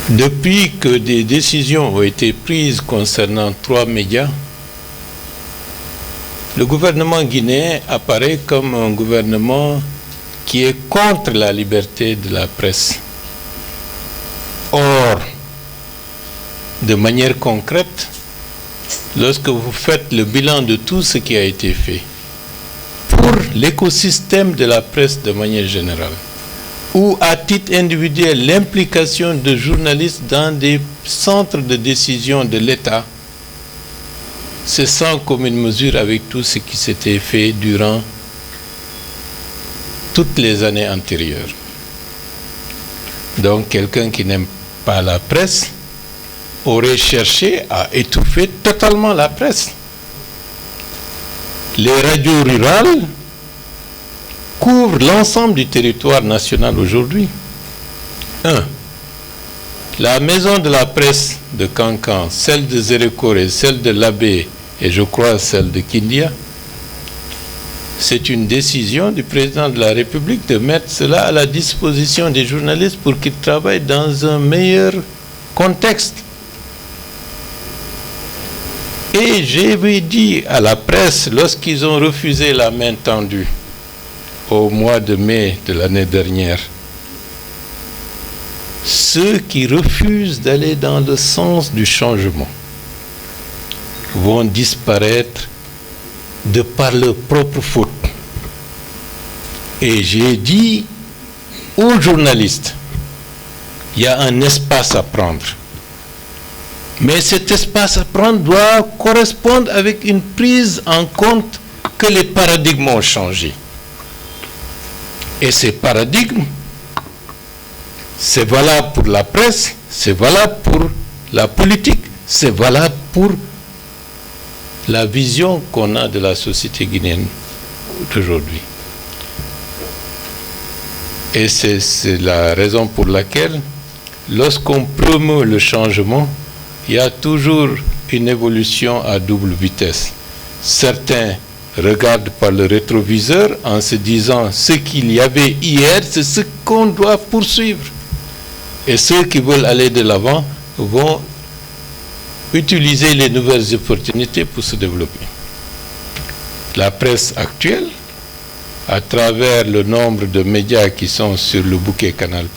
Depuis que des décisions ont été prises concernant 3 médias, le gouvernement guinéen apparaît comme un gouvernement qui est contre la liberté de la presse. Or, de manière concrète, lorsque vous faites le bilan de tout ce qui a été fait pour l'écosystème de la presse de manière générale, ou à titre individuel l'implication de journalistes dans des centres de décision de l'État, c'est sans commune mesure avec tout ce qui s'était fait durant toutes les années antérieures. Donc quelqu'un qui n'aime pas la presse aurait cherché à étouffer totalement la presse. Les radios rurales couvrent l'ensemble du territoire national aujourd'hui. 1. La maison de la presse de Kankan, celle de Zérékoré, celle de Labé et je crois celle de Kindia, c'est une décision du président de la République de mettre cela à la disposition des journalistes pour qu'ils travaillent dans un meilleur contexte. Et j'avais dit à la presse, lorsqu'ils ont refusé la main tendue au mois de mai de l'année dernière, ceux qui refusent d'aller dans le sens du changement vont disparaître de par leur propre faute. Et j'ai dit aux journalistes, il y a un espace à prendre. Mais cet espace à prendre doit correspondre avec une prise en compte que les paradigmes ont changé. Et ces paradigmes, c'est valable pour la presse, c'est valable pour la politique, c'est valable pour la vision qu'on a de la société guinéenne d'aujourd'hui. Et c'est la raison pour laquelle, lorsqu'on promeut le changement, il y a toujours une évolution à double vitesse. Certains regardent par le rétroviseur en se disant ce qu'il y avait hier, c'est ce qu'on doit poursuivre. Et ceux qui veulent aller de l'avant vont utiliser les nouvelles opportunités pour se développer. La presse actuelle, à travers le nombre de médias qui sont sur le bouquet Canal+,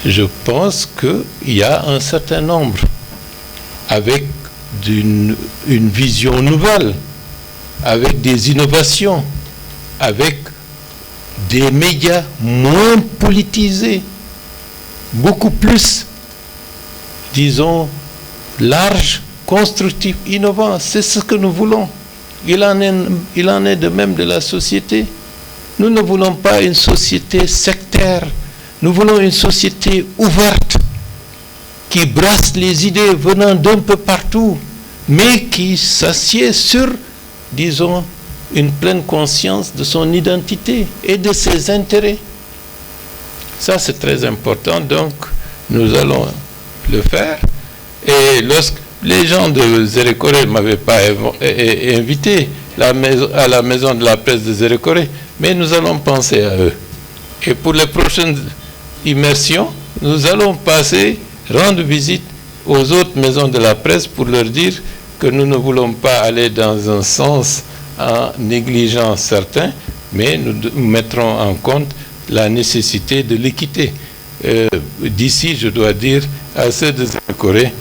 je pense qu'il y a un certain nombre avec une vision nouvelle, avec des innovations, avec des médias moins politisés, beaucoup plus, disons, larges, constructifs, innovants. C'est ce que nous voulons. Il en est de même de la société. Nous ne voulons pas une société sectaire. Nous voulons une société ouverte, qui brasse les idées venant d'un peu partout, mais qui s'assied sur, disons, une pleine conscience de son identité et de ses intérêts. Ça, c'est très important, donc nous allons le faire. Et lorsque les gens de Zérékoré ne m'avaient pas invité à la maison de la presse de Zérékoré, mais nous allons penser à eux. Et pour les prochaines immersions, nous allons rendre visite aux autres maisons de la presse pour leur dire que nous ne voulons pas aller dans un sens en négligeant certains, mais nous mettrons en compte la nécessité de l'équité. D'ici, je dois dire à ceux de Zérékoré,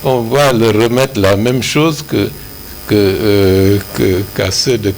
on va leur remettre la même chose qu'à ceux de